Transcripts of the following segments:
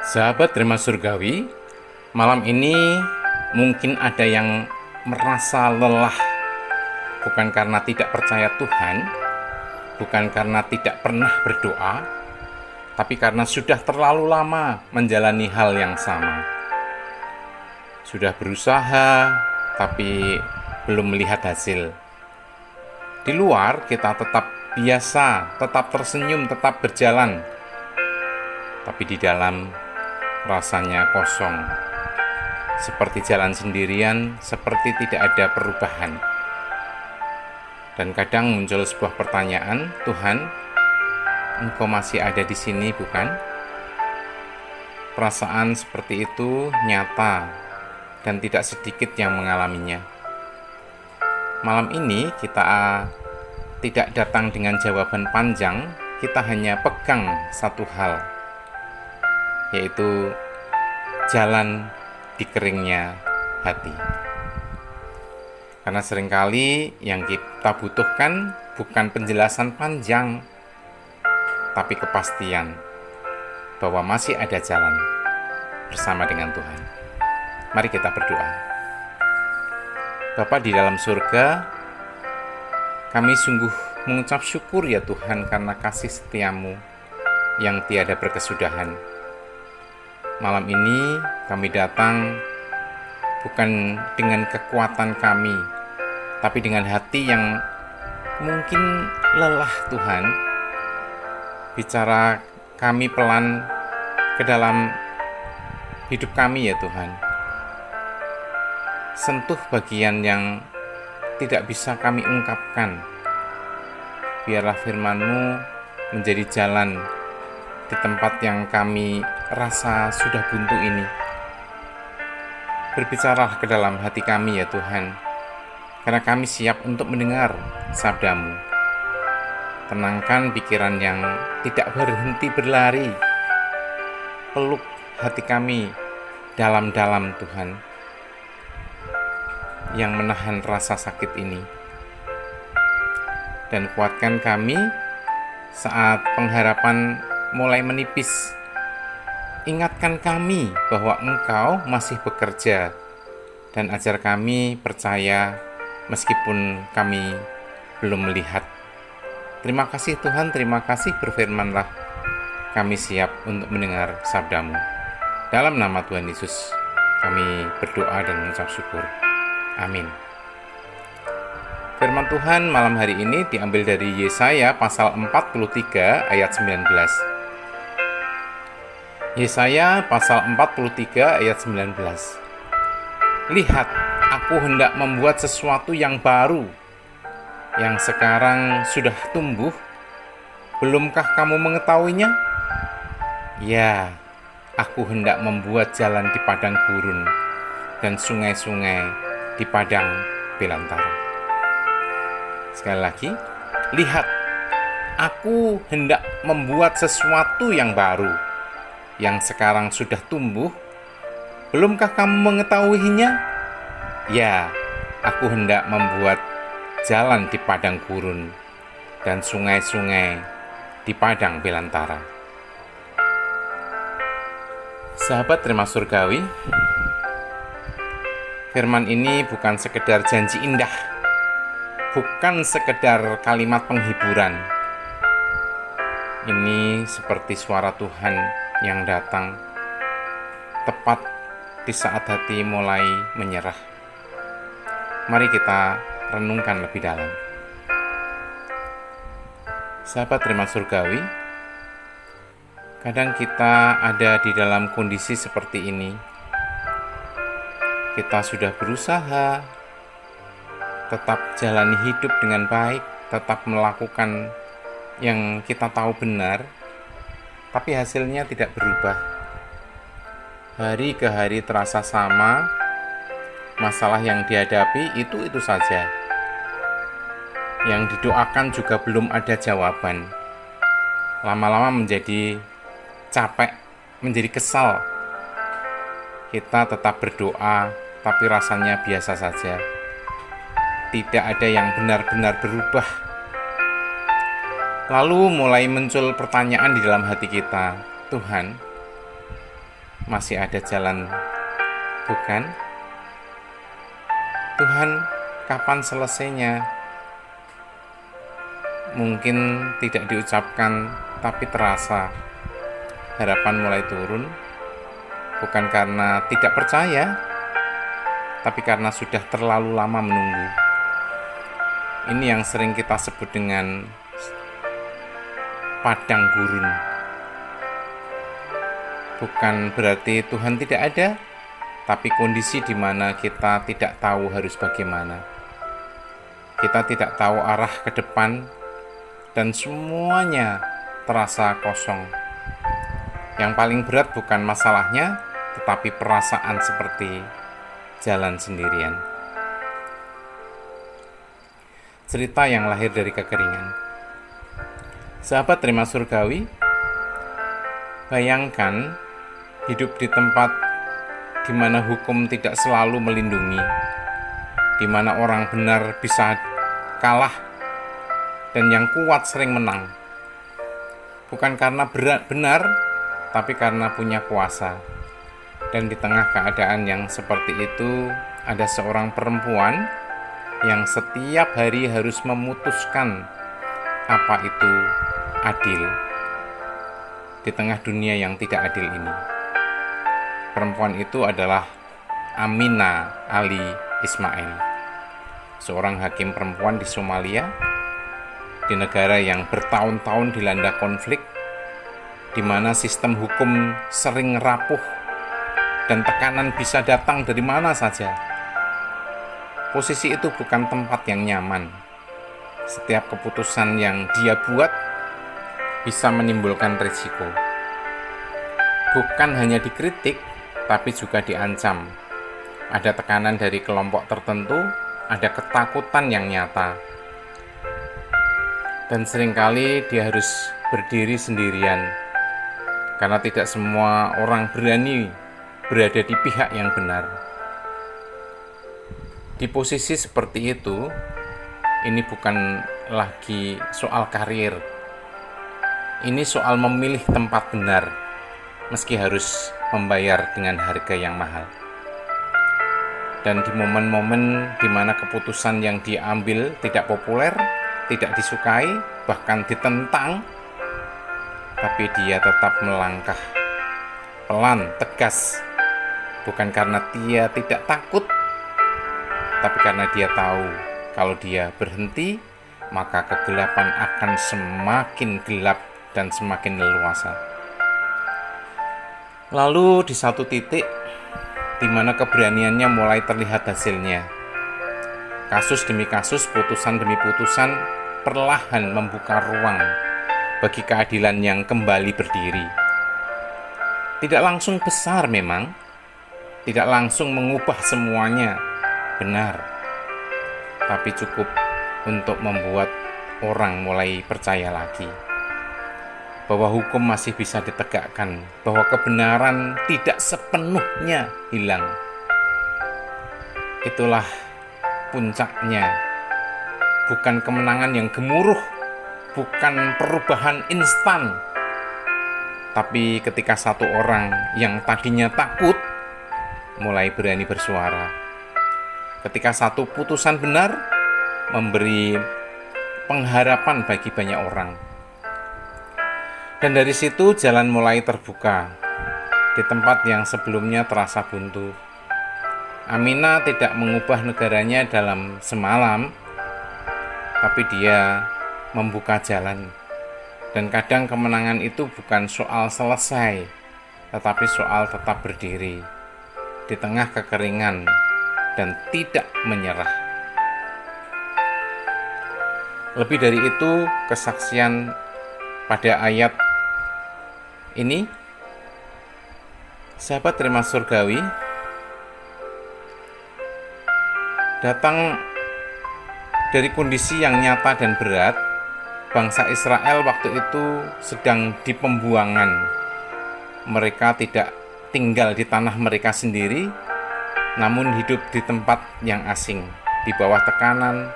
Sahabat Rema Surgawi, malam ini mungkin ada yang merasa lelah, bukan karena tidak percaya Tuhan, bukan karena tidak pernah berdoa, tapi karena sudah terlalu lama menjalani hal yang sama. Sudah berusaha, tapi belum melihat hasil. Di luar kita tetap biasa, tetap tersenyum, tetap berjalan, tapi di dalam rasanya kosong, seperti jalan sendirian, seperti tidak ada perubahan. Dan kadang muncul sebuah pertanyaan, Tuhan, Engkau masih ada di sini, bukan? Perasaan seperti itu nyata dan tidak sedikit yang mengalaminya. Malam ini kita tidak datang dengan jawaban panjang, kita hanya pegang satu hal, yaitu jalan di keringnya hati. Karena seringkali yang kita butuhkan bukan penjelasan panjang, tapi kepastian bahwa masih ada jalan bersama dengan Tuhan. Mari kita berdoa. Bapa di dalam surga, kami sungguh mengucap syukur ya Tuhan karena kasih setiamu yang tiada berkesudahan. Malam ini kami datang bukan dengan kekuatan kami, tapi dengan hati yang mungkin lelah Tuhan. Bicara kami pelan ke dalam hidup kami ya Tuhan. Sentuh bagian yang tidak bisa kami ungkapkan. Biarlah firman-Mu menjadi jalan di tempat yang kami rasa sudah buntu ini. Berbicaralah ke dalam hati kami ya Tuhan, karena kami siap untuk mendengar sabda-Mu. Tenangkan pikiran yang tidak berhenti berlari. Peluk hati kami dalam-dalam Tuhan, yang menahan rasa sakit ini. Dan kuatkan kami saat pengharapan mulai menipis. Ingatkan kami bahwa Engkau masih bekerja, dan ajar kami percaya meskipun kami belum melihat. Terima kasih Tuhan, terima kasih, berfirman-Lah. Kami siap untuk mendengar sabda-Mu. Dalam nama Tuhan Yesus kami berdoa dan mengucap syukur. Amin. Firman Tuhan malam hari ini diambil dari Yesaya pasal 43 ayat 19. Yesaya pasal 43 ayat 19. Lihat, aku hendak membuat sesuatu yang baru, yang sekarang sudah tumbuh. Belumkah kamu mengetahuinya? Ya, aku hendak membuat jalan di padang gurun dan sungai-sungai di padang belantara. Sekali lagi, lihat, aku hendak membuat sesuatu yang baru, yang sekarang sudah tumbuh. Belumkah kamu mengetahuinya? Ya, aku hendak membuat jalan di padang gurun dan sungai-sungai di padang belantara. Sahabat Rema Surgawi, firman ini bukan sekedar janji indah, bukan sekedar kalimat penghiburan. Ini seperti suara Tuhan yang datang tepat di saat hati mulai menyerah. Mari kita renungkan lebih dalam. Sahabat Rema Surgawi, kadang kita ada di dalam kondisi seperti ini. Kita sudah berusaha tetap jalani hidup dengan baik, tetap melakukan yang kita tahu benar, tapi hasilnya tidak berubah. Hari ke hari terasa sama, masalah yang dihadapi itu saja. Yang didoakan juga belum ada jawaban. Lama-lama menjadi capek, menjadi kesal. Kita tetap berdoa, tapi rasanya biasa saja. Tidak ada yang benar-benar berubah. Lalu mulai muncul pertanyaan di dalam hati kita, Tuhan, masih ada jalan, bukan? Tuhan, kapan selesainya? Mungkin tidak diucapkan, tapi terasa. Harapan mulai turun, bukan karena tidak percaya, tapi karena sudah terlalu lama menunggu. Ini yang sering kita sebut dengan padang gurun. Bukan berarti Tuhan tidak ada, tapi kondisi di mana kita tidak tahu harus bagaimana. Kita tidak tahu arah ke depan, dan semuanya terasa kosong. Yang paling berat bukan masalahnya, tetapi perasaan seperti jalan sendirian. Cerita yang lahir dari kekeringan. Sahabat terima surgawi, bayangkan hidup di tempat di mana hukum tidak selalu melindungi, di mana orang benar bisa kalah dan yang kuat sering menang. Bukan karena benar, tapi karena punya kuasa. Dan di tengah keadaan yang seperti itu, ada seorang perempuan yang setiap hari harus memutuskan apa itu adil di tengah dunia yang tidak adil ini. Perempuan itu adalah Aminah Ali Ismail, seorang hakim perempuan di Somalia, di negara yang bertahun-tahun dilanda konflik, di mana sistem hukum sering rapuh dan tekanan bisa datang dari mana saja. Posisi itu bukan tempat yang nyaman. Setiap keputusan yang dia buat bisa menimbulkan risiko. Bukan hanya dikritik, tapi juga diancam. Ada tekanan dari kelompok tertentu, ada ketakutan yang nyata. Dan seringkali dia harus berdiri sendirian, karena tidak semua orang berani berada di pihak yang benar. Di posisi seperti itu, ini bukan lagi soal karir. Ini soal memilih tempat benar, meski harus membayar dengan harga yang mahal. Dan di momen-momen di mana keputusan yang diambil tidak populer, tidak disukai, bahkan ditentang, tapi dia tetap melangkah pelan, tegas. Bukan karena dia tidak takut, tapi karena dia tahu kalau dia berhenti, maka kegelapan akan semakin gelap dan semakin leluasa. Lalu di satu titik di mana keberaniannya mulai terlihat hasilnya. Kasus demi kasus, putusan demi putusan perlahan membuka ruang bagi keadilan yang kembali berdiri. Tidak langsung besar memang, tidak langsung mengubah semuanya benar, tapi cukup untuk membuat orang mulai percaya lagi bahwa hukum masih bisa ditegakkan, bahwa kebenaran tidak sepenuhnya hilang. Itulah puncaknya, bukan kemenangan yang gemuruh, bukan perubahan instan, tapi ketika satu orang yang tadinya takut mulai berani bersuara. Ketika satu putusan benar memberi pengharapan bagi banyak orang. Dan dari situ jalan mulai terbuka di tempat yang sebelumnya terasa buntu. Aminah tidak mengubah negaranya dalam semalam, tapi dia membuka jalan. Dan kadang kemenangan itu bukan soal selesai, tetapi soal tetap berdiri di tengah kekeringan dan tidak menyerah. Lebih dari itu, kesaksian pada ayat ini, sahabat terima surgawi, datang dari kondisi yang nyata dan berat. Bangsa Israel waktu itu sedang di pembuangan. Mereka tidak tinggal di tanah mereka sendiri, namun hidup di tempat yang asing, di bawah tekanan.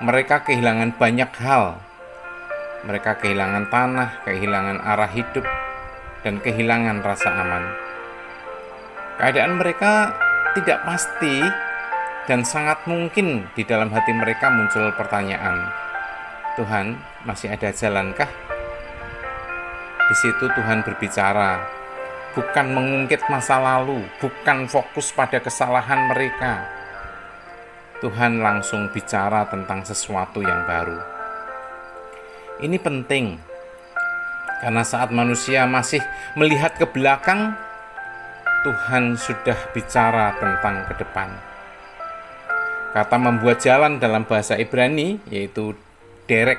Mereka kehilangan banyak hal. Mereka kehilangan tanah, kehilangan arah hidup, dan kehilangan rasa aman. Keadaan mereka tidak pasti dan sangat mungkin di dalam hati mereka muncul pertanyaan, Tuhan, masih ada jalankah? Di situ Tuhan berbicara, bukan mengungkit masa lalu, bukan fokus pada kesalahan mereka. Tuhan langsung bicara tentang sesuatu yang baru. Ini penting, karena saat manusia masih melihat ke belakang, Tuhan sudah bicara tentang ke depan. Kata membuat jalan dalam bahasa Ibrani yaitu derek,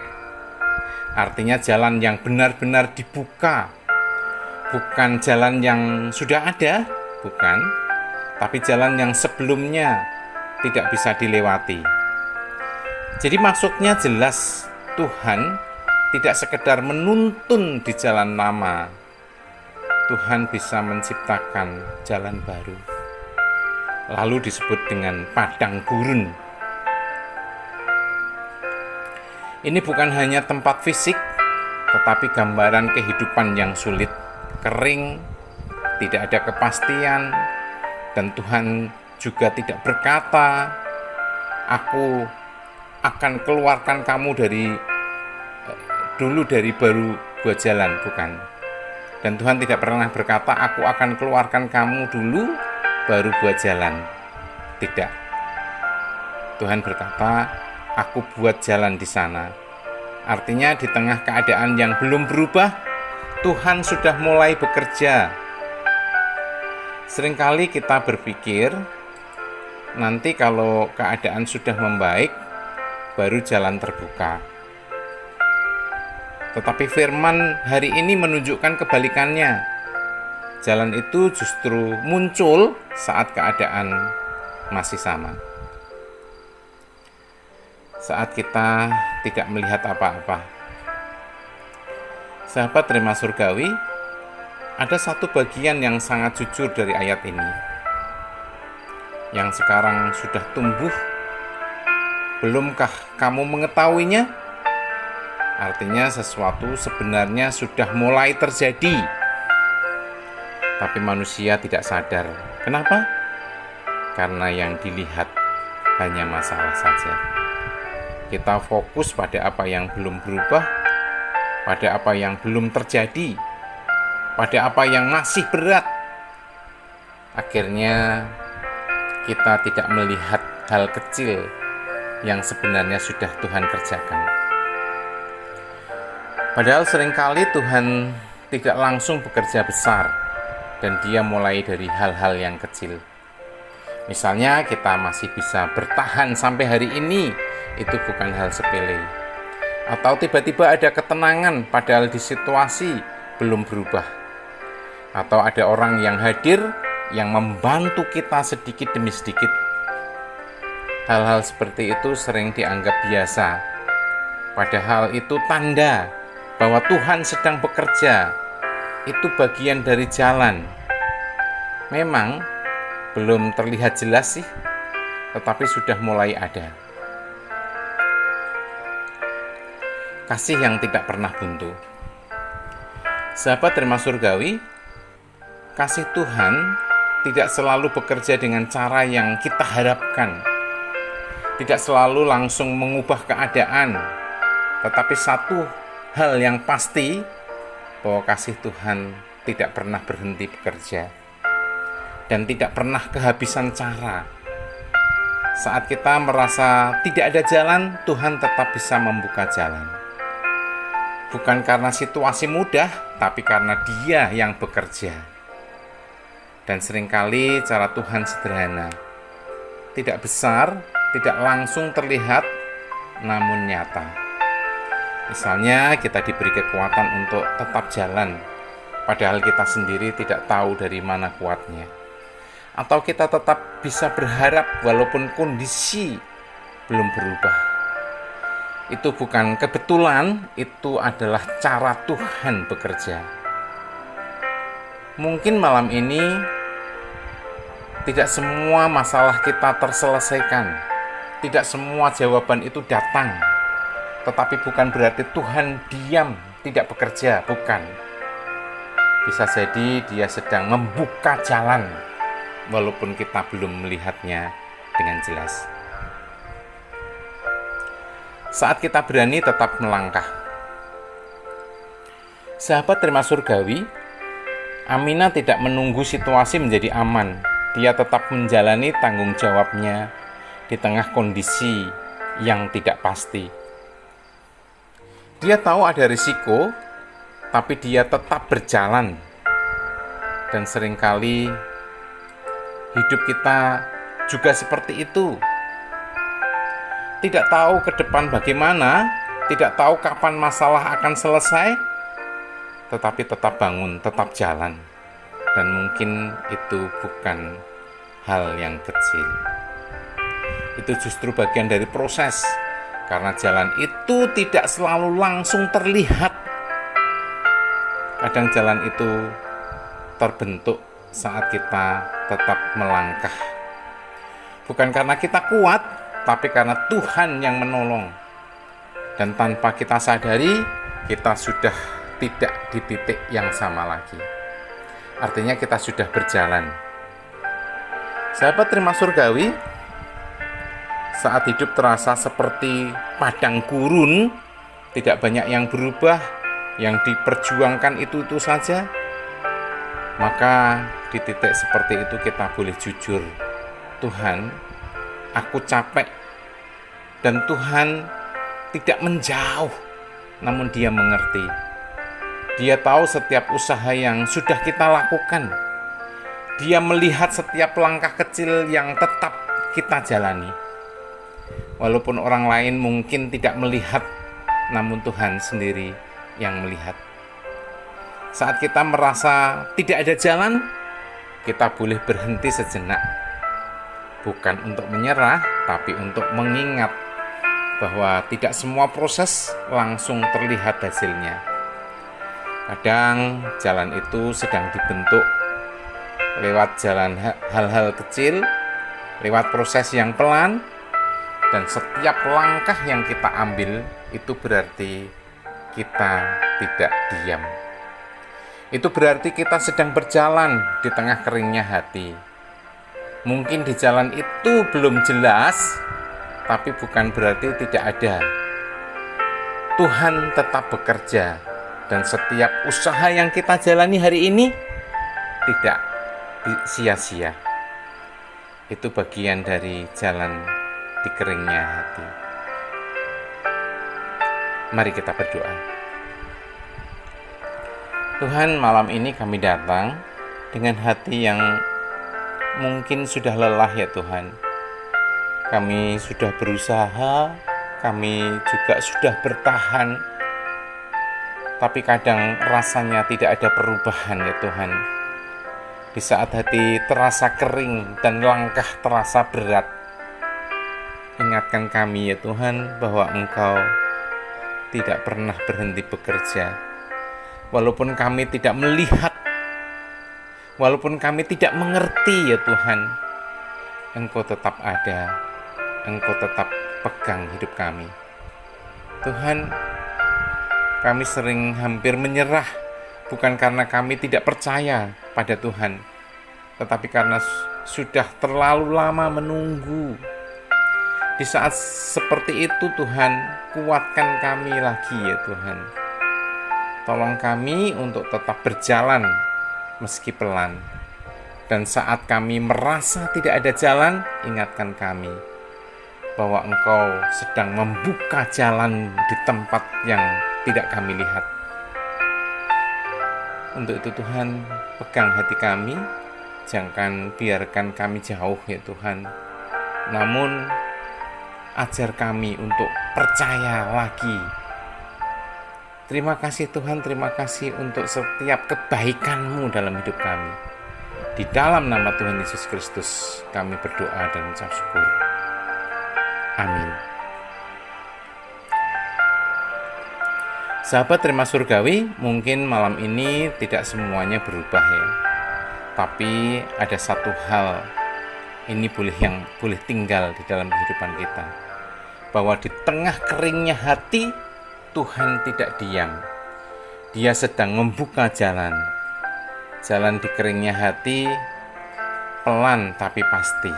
artinya jalan yang benar-benar dibuka. Bukan jalan yang sudah ada, bukan, tapi jalan yang sebelumnya tidak bisa dilewati. Jadi maksudnya jelas, Tuhan tidak sekedar menuntun di jalan lama. Tuhan bisa menciptakan jalan baru. Lalu disebut dengan padang gurun. Ini bukan hanya tempat fisik, tetapi gambaran kehidupan yang sulit, kering, tidak ada kepastian, dan Tuhan juga tidak berkata, aku akan keluarkan kamu dari baru buat jalan, bukan. Dan Tuhan tidak pernah berkata, aku akan keluarkan kamu dulu, baru buat jalan. Tidak. Tuhan berkata, aku buat jalan di sana. Artinya di tengah keadaan yang belum berubah, Tuhan sudah mulai bekerja. Seringkali kita berpikir, nanti kalau keadaan sudah membaik, baru jalan terbuka. Tetapi firman hari ini menunjukkan kebalikannya. Jalan itu justru muncul saat keadaan masih sama. Saat kita tidak melihat apa-apa. Sahabat Rema Surgawi, ada satu bagian yang sangat jujur dari ayat ini. Yang sekarang sudah tumbuh, belumkah kamu mengetahuinya? Artinya sesuatu sebenarnya sudah mulai terjadi, tapi manusia tidak sadar. Kenapa? Karena yang dilihat hanya masalah saja. Kita fokus pada apa yang belum berubah, pada apa yang belum terjadi, pada apa yang masih berat. Akhirnya kita tidak melihat hal kecil yang sebenarnya sudah Tuhan kerjakan. Padahal seringkali Tuhan tidak langsung bekerja besar, dan Dia mulai dari hal-hal yang kecil. Misalnya kita masih bisa bertahan sampai hari ini, itu bukan hal sepele. Atau tiba-tiba ada ketenangan padahal di situasi belum berubah. Atau ada orang yang hadir yang membantu kita sedikit demi sedikit. Hal-hal seperti itu sering dianggap biasa, padahal itu tanda bahwa Tuhan sedang bekerja. Itu bagian dari jalan. Memang belum terlihat jelas sih, tetapi sudah mulai ada. Kasih yang tidak pernah buntu. Sahabat Rema Surgawi, kasih Tuhan tidak selalu bekerja dengan cara yang kita harapkan. Tidak selalu langsung mengubah keadaan, tetapi satu hal yang pasti, bahwa kasih Tuhan tidak pernah berhenti bekerja dan tidak pernah kehabisan cara. Saat kita merasa tidak ada jalan, Tuhan tetap bisa membuka jalan. Bukan karena situasi mudah, tapi karena Dia yang bekerja. Dan seringkali cara Tuhan sederhana, tidak besar, tidak langsung terlihat, namun nyata. Misalnya kita diberi kekuatan untuk tetap jalan, padahal kita sendiri tidak tahu dari mana kuatnya. Atau kita tetap bisa berharap walaupun kondisi belum berubah. Itu bukan kebetulan, itu adalah cara Tuhan bekerja. Mungkin malam ini tidak semua masalah kita terselesaikan, tidak semua jawaban itu datang. Tetapi bukan berarti Tuhan diam, tidak bekerja, bukan. Bisa jadi Dia sedang membuka jalan walaupun kita belum melihatnya dengan jelas. Saat kita berani tetap melangkah. Sahabat terima surgawi, Aminah tidak menunggu situasi menjadi aman. Dia tetap menjalani tanggung jawabnya di tengah kondisi yang tidak pasti. Dia tahu ada risiko, tapi dia tetap berjalan. Dan seringkali hidup kita juga seperti itu. Tidak tahu ke depan bagaimana, tidak tahu kapan masalah akan selesai, tetapi tetap bangun, tetap jalan. Dan mungkin itu bukan hal yang kecil. Itu justru bagian dari proses, karena jalan itu tidak selalu langsung terlihat. Kadang jalan itu terbentuk saat kita tetap melangkah. Bukan karena kita kuat, tapi karena Tuhan yang menolong. Dan tanpa kita sadari, kita sudah tidak di titik yang sama lagi. Artinya kita sudah berjalan. Sahabat terima surgawi, saat hidup terasa seperti padang gurun, tidak banyak yang berubah, yang diperjuangkan itu saja, maka di titik seperti itu kita boleh jujur, Tuhan, aku capek. Dan Tuhan tidak menjauh, namun Dia mengerti. Dia tahu setiap usaha yang sudah kita lakukan. Dia melihat setiap langkah kecil yang tetap kita jalani. Walaupun orang lain mungkin tidak melihat, namun Tuhan sendiri yang melihat. Saat kita merasa tidak ada jalan, kita boleh berhenti sejenak. Bukan untuk menyerah, tapi untuk mengingat bahwa tidak semua proses langsung terlihat hasilnya. Kadang jalan itu sedang dibentuk lewat jalan hal-hal kecil, lewat proses yang pelan, dan setiap langkah yang kita ambil itu berarti kita tidak diam. Itu berarti kita sedang berjalan di tengah keringnya hati. Mungkin di jalan itu belum jelas, tapi bukan berarti tidak ada. Tuhan tetap bekerja, dan setiap usaha yang kita jalani hari ini tidak sia-sia. Itu bagian dari jalan di keringnya hati. Mari kita berdoa. Tuhan, malam ini kami datang dengan hati yang mungkin sudah lelah ya Tuhan. Kami sudah berusaha, kami juga sudah bertahan, tapi kadang rasanya tidak ada perubahan ya Tuhan. Di saat hati terasa kering dan langkah terasa berat, ingatkan kami ya Tuhan bahwa Engkau tidak pernah berhenti bekerja. Walaupun kami tidak melihat, walaupun kami tidak mengerti ya Tuhan, Engkau tetap ada, Engkau tetap pegang hidup kami. Tuhan, kami sering hampir menyerah, bukan karena kami tidak percaya pada Tuhan, tetapi karena sudah terlalu lama menunggu. Di saat seperti itu Tuhan, kuatkan kami lagi ya Tuhan. Tolong kami untuk tetap berjalan meski pelan. Dan saat kami merasa tidak ada jalan, ingatkan kami bahwa Engkau sedang membuka jalan di tempat yang tidak kami lihat. Untuk itu Tuhan, pegang hati kami, jangan biarkan kami jauh ya Tuhan. Namun ajar kami untuk percaya lagi. Terima kasih Tuhan, terima kasih untuk setiap kebaikan-Mu dalam hidup kami. Di dalam nama Tuhan Yesus Kristus kami berdoa dan mengucap syukur. Amin. Sahabat terima surgawi, mungkin malam ini tidak semuanya berubah ya. Tapi ada satu hal ini boleh tinggal di dalam kehidupan kita. Bahwa di tengah keringnya hati, Tuhan tidak diam. Dia sedang membuka jalan. Jalan di keringnya hati pelan tapi pasti.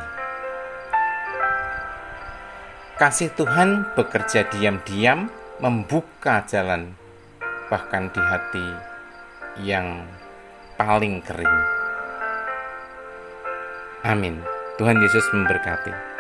Kasih Tuhan bekerja diam-diam, membuka jalan, bahkan di hati yang paling kering. Amin. Tuhan Yesus memberkati.